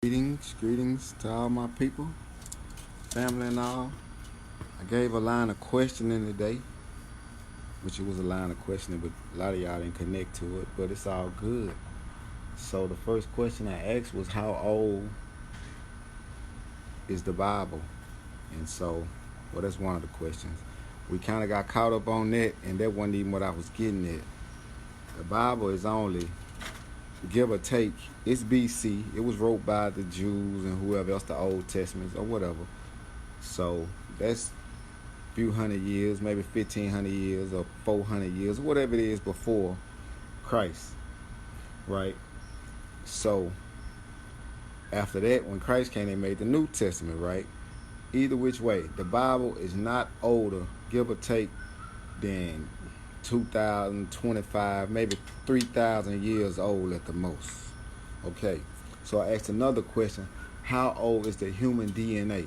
Greetings to all my people, family and all. I gave a line of questioning today, which it was a line of questioning, but a lot of y'all didn't connect to it, but it's all good. So the first question I asked was, how old is the Bible? And so, well, that's one of the questions. We kind of got caught up on that, and that wasn't even what I was getting at. The Bible is only, give or take, it's BC. It was wrote by the Jews and whoever else, the Old Testaments or whatever. So that's a few hundred years, maybe 1,500 years or 400 years, whatever it is before Christ, right? So after that, when Christ came, they made the New Testament, right? Either which way, the Bible is not older, give or take, than 2025, maybe 3,000 years old at the most. Okay, so I asked another question: how old is the human DNA?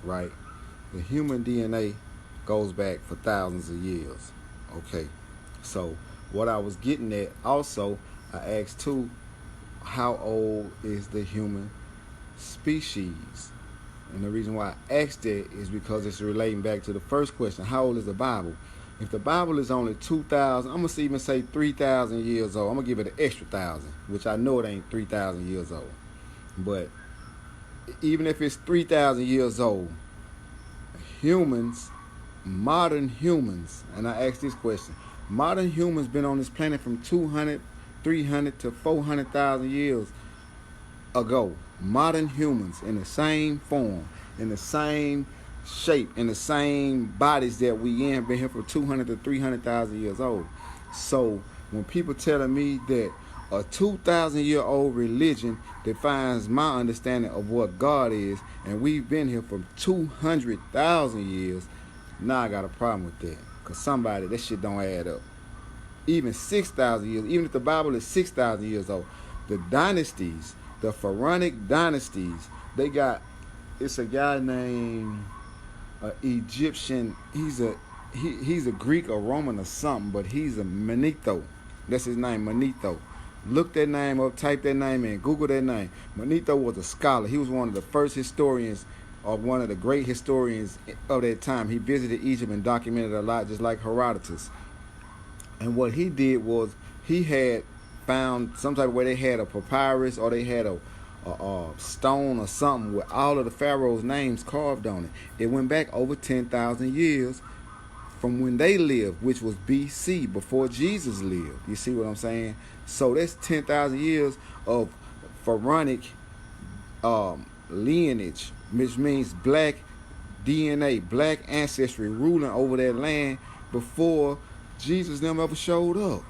Right, the human DNA goes back for thousands of years. Okay, so what I was getting at also, I asked too, how old is the human species? And the reason why I asked that is because it's relating back to the first question: how old is the Bible? If the Bible is only 2,000, I'm going to even say 3,000 years old. I'm going to give it an extra 1,000, which I know it ain't 3,000 years old. But even if it's 3,000 years old, humans, modern humans, and I ask this question, modern humans been on this planet from 200, 300 to 400,000 years ago. Modern humans in the same form, in the same shape, in the same bodies that we in, been here for 200 to 300,000 years old. So when people telling me that a 2,000-year-old religion defines my understanding of what God is, and we've been here for 200,000 years, now I got a problem with that. Because that shit don't add up. Even 6,000 years, even if the Bible is 6,000 years old, the dynasties, the pharaonic dynasties, it's a guy named Egyptian. He's a Greek or Roman or something, but he's a Manetho. That's his name, Manetho. Look that name up, type that name in, Google that name. Manetho was a scholar. He was one of the first historians, or one of the great historians of that time. He visited Egypt and documented a lot, just like Herodotus. And what he did was he had found some type of way they had a papyrus, or they had a stone or something with all of the pharaohs' names carved on it. It went back over 10,000 years from when they lived, which was BC, before Jesus lived. You see what I'm saying? So that's 10,000 years of pharaonic lineage, which means black DNA, black ancestry ruling over that land before Jesus them ever showed up.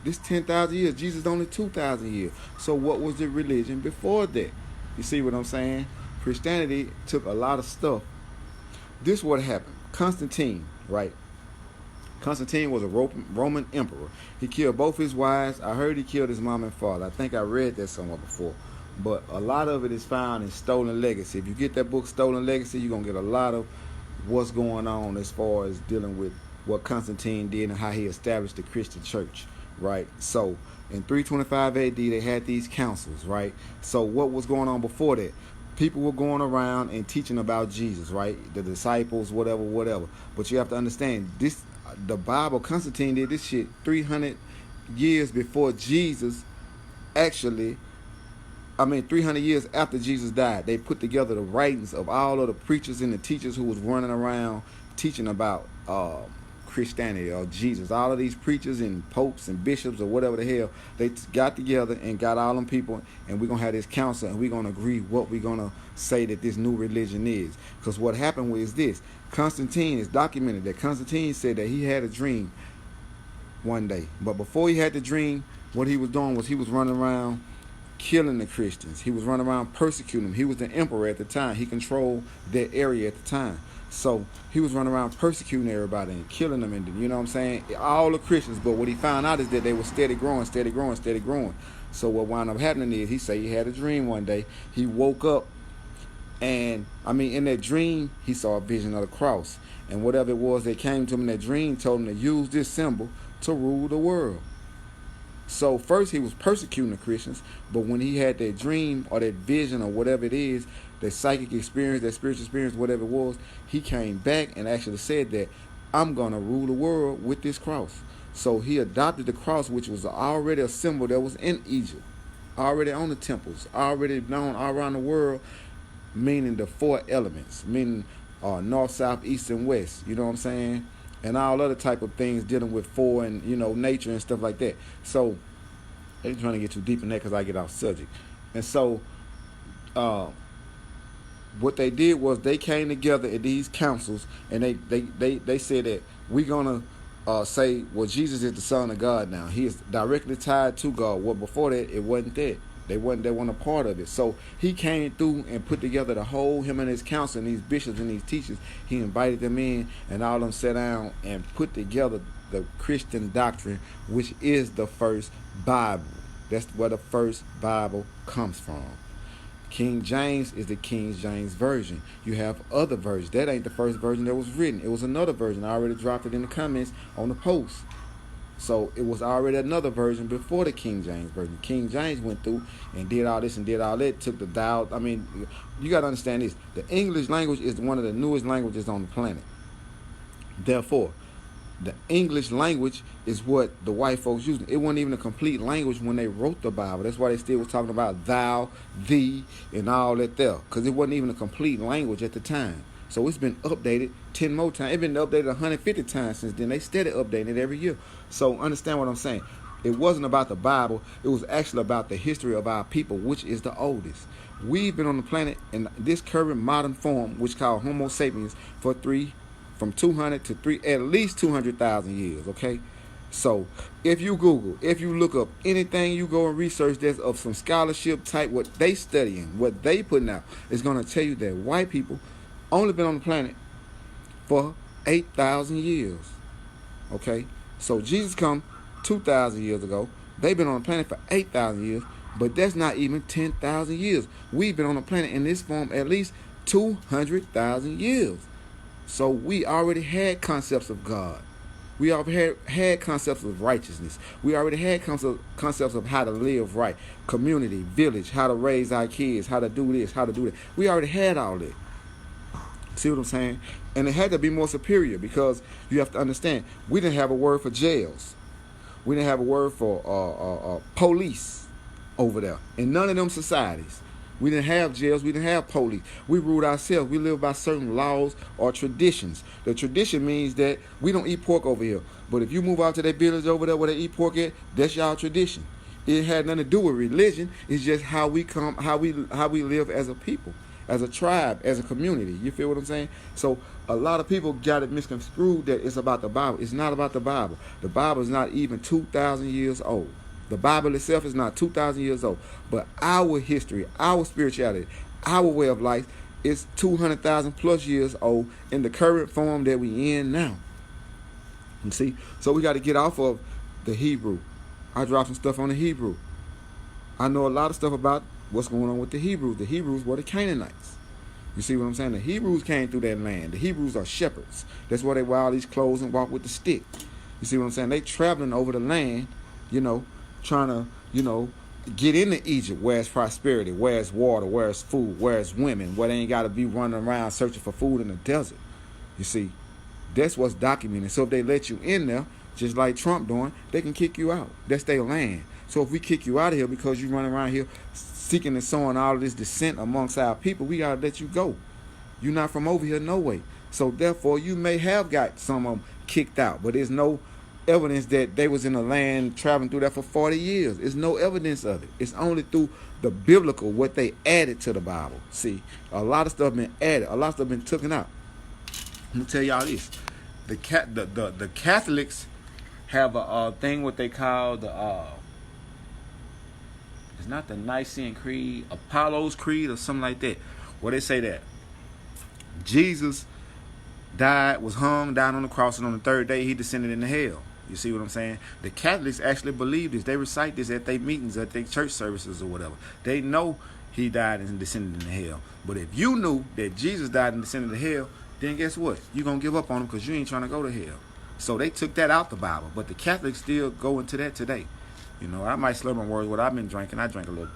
This 10,000 years, Jesus only 2,000 years. So what was the religion before that? You see what I'm saying? Christianity took a lot of stuff. This is what happened. Constantine, right? Constantine was a Roman emperor. He killed both his wives. I heard he killed his mom and father. I think I read that somewhere before. But a lot of it is found in Stolen Legacy. If you get that book, Stolen Legacy, you're going to get a lot of what's going on as far as dealing with what Constantine did and how he established the Christian church. Right, so in 325 AD they had these councils, right? So what was going on before that? People were going around and teaching about Jesus, right? The disciples, whatever. But you have to understand this: the Bible, Constantine did this shit 300 years before Jesus. 300 years after Jesus died, they put together the writings of all of the preachers and the teachers who was running around teaching about Christianity or Jesus. All of these preachers and popes and bishops or whatever the hell, they got together and got all them people, and we're going to have this council, and we're going to agree what we're going to say that this new religion is. Because what happened was this: Constantine is documented that Constantine said that he had a dream one day. But before he had the dream, what he was doing was he was running around killing the Christians. He was running around persecuting them. He was the emperor at the time. He controlled that area at the time. So he was running around persecuting everybody and killing them, and you know what I'm saying, all the Christians. But what he found out is that they were steady growing. So what wound up happening is, he said he had a dream one day. He woke up, and in that dream he saw a vision of the cross, and whatever it was that came to him in that dream told him to use this symbol to rule the world. So first he was persecuting the Christians, but when he had that dream or that vision or whatever it is, that psychic experience, that spiritual experience, whatever it was, he came back and actually said that I'm going to rule the world with this cross. So he adopted the cross, which was already a symbol that was in Egypt, already on the temples, already known all around the world, meaning the four elements, meaning north, south, east, and west. You know what I'm saying? And all other type of things dealing with four and, nature and stuff like that. So they're trying to get too deep in that because I get off subject. And so what they did was they came together at these councils and they said that we're going to say, well, Jesus is the Son of God now. He is directly tied to God. Well, before that, it wasn't that. They weren't a part of it. So he came through and put together the whole, him and his council and these bishops and these teachers. He invited them in and all of them sat down and put together the Christian doctrine, which is the first Bible. That's where the first Bible comes from. King James is the King James Version. You have other versions. That ain't the first version that was written. It was another version. I already dropped it in the comments on the post. So it was already another version before the King James Version. King James went through and did all this and did all that, took the dial. I mean, you got to understand this. The English language is one of the newest languages on the planet. Therefore, the English language is what the white folks used. It wasn't even a complete language when they wrote the Bible. That's why they still was talking about thou, thee, and all that there. Because it wasn't even a complete language at the time. So it's been updated 10 more times. It's been updated 150 times since then. They steady updating it every year. So understand what I'm saying. It wasn't about the Bible. It was actually about the history of our people, which is the oldest. We've been on the planet in this current modern form, which is called Homo sapiens, from 200 to at least 200,000 years, okay? So if you Google, if you look up anything, you go and research that's of some scholarship type, what they studying, what they putting out, is going to tell you that white people only been on the planet for 8,000 years. Okay? So Jesus come 2,000 years ago. They've been on the planet for 8,000 years, but that's not even 10,000 years. We've been on the planet in this form at least 200,000 years. So we already had concepts of God. We already had concepts of righteousness. We already had concepts of how to live right, community, village, how to raise our kids, how to do this, how to do that. We already had all that. See what I'm saying? And it had to be more superior because you have to understand, we didn't have a word for jails. We didn't have a word for police over there. In none of them societies. We didn't have jails. We didn't have police. We ruled ourselves. We lived by certain laws or traditions. The tradition means that we don't eat pork over here. But if you move out to that village over there where they eat pork at, that's y'all tradition. It had nothing to do with religion. It's just how we live as a people, as a tribe, as a community. You feel what I'm saying? So a lot of people got it misconstrued that it's about the Bible. It's not about the Bible. The Bible is not even 2,000 years old. The Bible itself is not 2,000 years old. But our history, our spirituality, our way of life is 200,000 plus years old in the current form that we in now. You see? So we got to get off of the Hebrew. I dropped some stuff on the Hebrew. I know a lot of stuff about what's going on with the Hebrews. The Hebrews were the Canaanites. You see what I'm saying? The Hebrews came through that land. The Hebrews are shepherds. That's why they wear all these clothes and walk with the stick. You see what I'm saying? They traveling over the land, trying to, get into Egypt where it's prosperity, where it's water, where it's food, where it's women, where they ain't got to be running around searching for food in the desert. You see, that's what's documented. So if they let you in there, just like Trump doing, they can kick you out. That's their land. So if we kick you out of here because you run around here seeking and sowing all of this dissent amongst our people, we got to let you go. You're not from over here no way. So therefore, you may have got some of them kicked out, but there's no evidence that they was in the land traveling through that for 40 years. There's no evidence of it. It's only through the biblical, what they added to the Bible. See, a lot of stuff been added. A lot of stuff been taken out. I'm going to tell y'all this. The Catholics have a thing what they call it's not the Nicene Creed, Apollo's Creed or something like that, where they say that Jesus died, was hung, died on the cross, and on the third day he descended into hell. You see what I'm saying? The Catholics actually believe this. They recite this at their meetings, at their church services or whatever. They know he died and descended into hell. But if you knew that Jesus died and descended into hell, then guess what? You're going to give up on him because you ain't trying to go to hell. So they took that out the Bible. But the Catholics still go into that today. You know, I might slur my words. What I've been drinking, I drink a little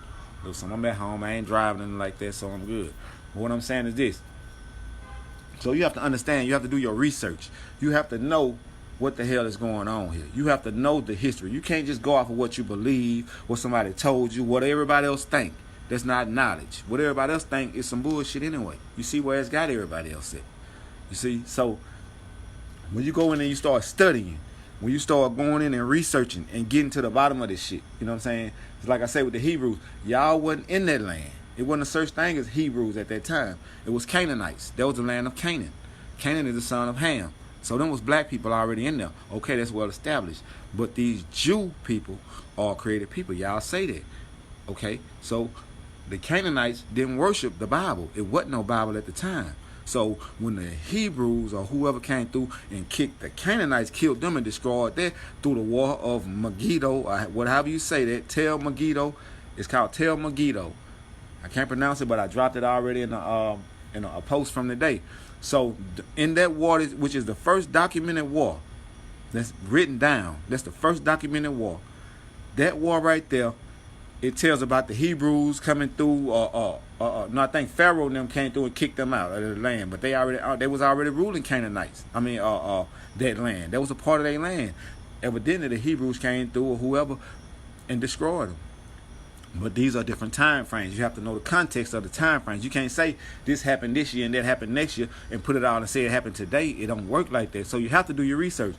something. I'm at home. I ain't driving anything like that, so I'm good. But what I'm saying is this. So you have to understand. You have to do your research. You have to know what the hell is going on here. You have to know the history. You can't just go off of what you believe, what somebody told you, what everybody else think. That's not knowledge. What everybody else think is some bullshit anyway. You see where it's got everybody else at. You see? So when you go in and you start studying, when you start going in and researching and getting to the bottom of this shit, you know what I'm saying? It's like I say with the Hebrews, y'all wasn't in that land. It wasn't a such thing as Hebrews at that time. It was Canaanites. That was the land of Canaan. Canaan is the son of Ham. So them was black people already in there. Okay, that's well established. But these Jew people are created people. Y'all say that. Okay, so the Canaanites didn't worship the Bible. It wasn't no Bible at the time. So when the Hebrews or whoever came through and kicked the Canaanites, killed them and destroyed them through the war of Megiddo, or whatever you say that, Tel Megiddo. It's called Tel Megiddo. I can't pronounce it, but I dropped it already in a post from the day. So in that war, which is the first documented war that's written down, that's the first documented war. That war right there, it tells about the Hebrews coming through. No, I think Pharaoh and them came through and kicked them out of the land, but they was already ruling Canaanites. I mean, that land. That was a part of their land. Evidently, the Hebrews came through or whoever and destroyed them. But these are different time frames. You have to know the context of the time frames. You can't say this happened this year and that happened next year and put it out and say it happened today. It don't work like that. So you have to do your research.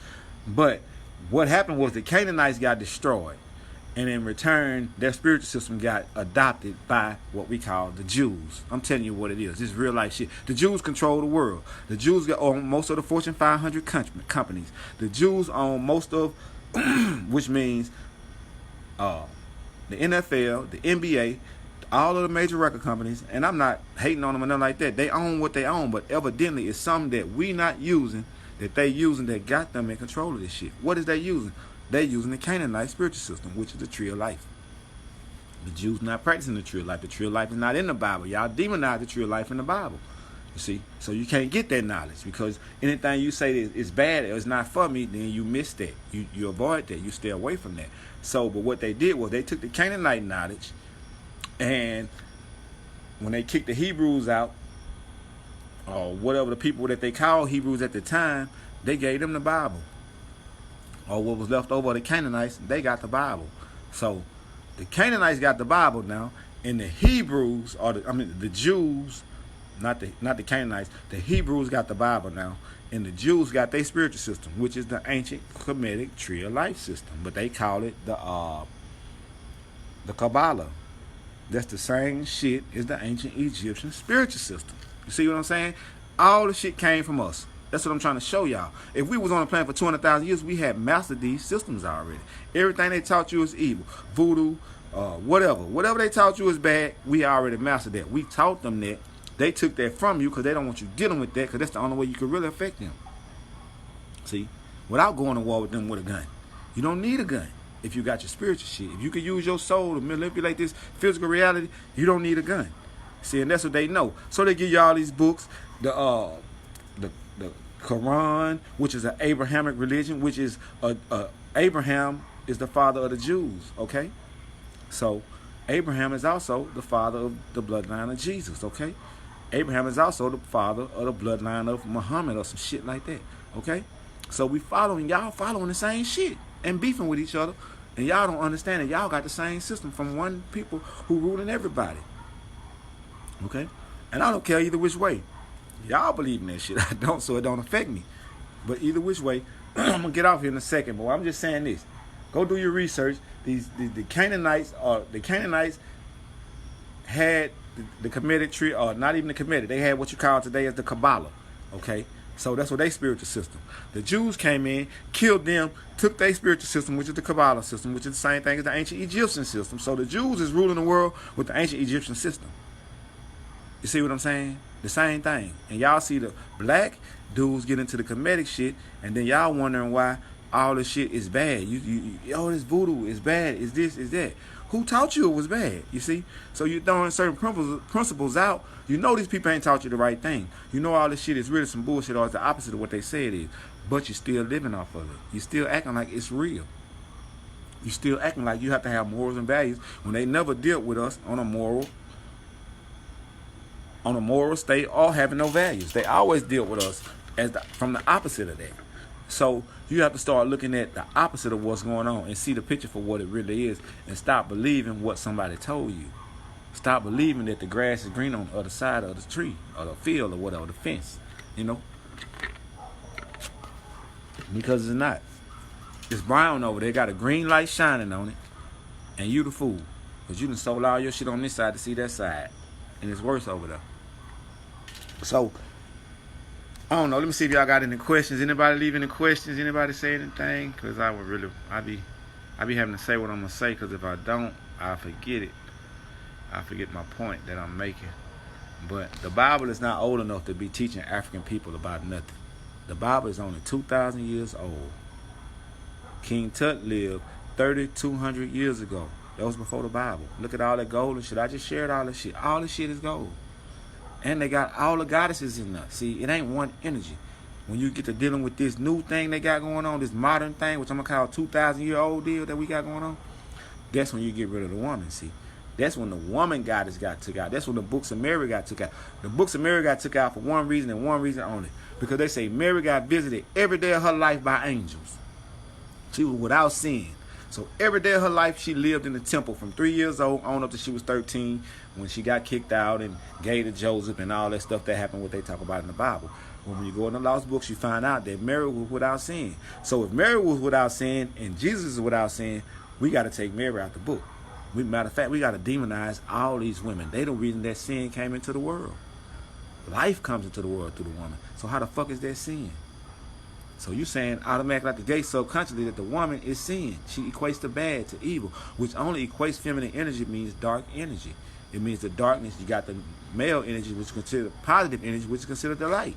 But what happened was the Canaanites got destroyed. And in return, their spiritual system got adopted by what we call the Jews. I'm telling you what it is. This is real life shit. The Jews control the world. The Jews own most of the Fortune 500 companies. The Jews own most of, which means the NFL, the NBA, all of the major record companies, and I'm not hating on them or nothing like that. They own what they own, but evidently it's something that we not using, that they using, that got them in control of this shit. What is they using? They're using the Canaanite spiritual system, which is the tree of life. The Jews not practicing the tree of life. The tree of life is not in the Bible. Y'all demonize the tree of life in the Bible. You see? So you can't get that knowledge, because anything you say is bad or it's not for me, then you miss that. You avoid that. You stay away from that. So, but what they did was they took the Canaanite knowledge, and when they kicked the Hebrews out, or whatever the people that they called Hebrews at the time, they gave them the Bible. Or what was left over of the Canaanites, they got the Bible. So the Canaanites got the Bible now, and the Hebrews, the Jews, not the Canaanites, the Hebrews got the Bible now, and the Jews got their spiritual system, which is the ancient Kemetic tree of life system, but they call it the Kabbalah. That's the same shit as the ancient Egyptian spiritual system. You see what I'm saying? All the shit came from us. That's what I'm trying to show y'all. If we was on the planet for 200,000 years, we had mastered these systems already. Everything they taught you is evil. Voodoo, whatever they taught you is bad, we already mastered that. We taught them that. They took that from you because they don't want you dealing with that, because that's the only way you can really affect them. See? Without going to war with them with a gun. You don't need a gun if you got your spiritual shit. If you can use your soul to manipulate this physical reality, you don't need a gun. See, and that's what they know. So they give you all these books, the Quran, which is an Abrahamic religion, which is Abraham is the father of the Jews, okay? So Abraham is also the father of the bloodline of Jesus, okay? Abraham is also the father of the bloodline of Muhammad or some shit like that, okay? So y'all following the same shit and beefing with each other, and y'all don't understand that y'all got the same system from one people who ruling everybody, okay? And I don't care either which way. Y'all believe in that shit. I don't, so it don't affect me. But either which way, I'm gonna get off here in a second. But I'm just saying this: go do your research. The Canaanites had the Kemetic tree, or not even the Kemetic. They had what you call today as the Kabbalah. Okay, so that's what their spiritual system. The Jews came in, killed them, took their spiritual system, which is the Kabbalah system, which is the same thing as the ancient Egyptian system. So the Jews is ruling the world with the ancient Egyptian system. You see what I'm saying? The same thing. And y'all see the black dudes get into the Kemetic shit, and then y'all wondering why all this shit is bad. Oh, this voodoo is bad. Is this, is that? Who taught you it was bad? You see? So you're throwing certain principles out. You know these people ain't taught you the right thing. You know all this shit is really some bullshit, or it's the opposite of what they say it is. But you're still living off of it. You're still acting like it's real. You still acting like you have to have morals and values when they never dealt with us on a moral state or having no values. They always deal with us from the opposite of that. So you have to start looking at the opposite of what's going on and see the picture for what it really is, and stop believing what somebody told you. Stop believing that the grass is green on the other side of the tree or the field or whatever, the fence, because it's not. It's brown over there, got a green light shining on it, and you the fool, because you done sold all your shit on this side to see that side, and it's worse over there. So I don't know. Let me see if y'all got any questions. Anybody leave any questions? Anybody say anything? Because I be having to say what I'm gonna say. Because if I don't, I forget it. I forget my point that I'm making. But the Bible is not old enough to be teaching African people about nothing. The Bible is only 2,000 years old. King Tut lived 3,200 years ago. That was before the Bible. Look at all that gold and shit. I just shared all that shit. All this shit is gold. And they got all the goddesses in there. See, it ain't one energy. When you get to dealing with this new thing they got going on, this modern thing, which I'm going to call a 2,000-year-old deal that we got going on, that's when you get rid of the woman, see. That's when the woman goddess got took out. That's when the books of Mary got took out. The books of Mary got took out for one reason and one reason only. Because they say Mary got visited every day of her life by angels. She was without sin. So every day of her life, she lived in the temple from 3 years old on up to she was 13 when she got kicked out and gave to Joseph and all that stuff that happened, what they talk about in the Bible. When you go in the lost books, you find out that Mary was without sin. So if Mary was without sin and Jesus is without sin, we got to take Mary out the book. Matter of fact, we got to demonize all these women. They the reason that sin came into the world. Life comes into the world through the woman. So how the fuck is that sin? So you saying automatically out the gate subconsciously that the woman is sin. She equates the bad to evil, which only equates feminine energy means dark energy. It means the darkness. You got the male energy, which is considered positive energy, which is considered the light.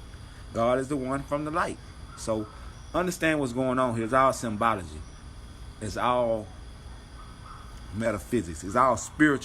God is the one from the light. So understand what's going on here. It's all symbology. It's all metaphysics. It's all spiritual.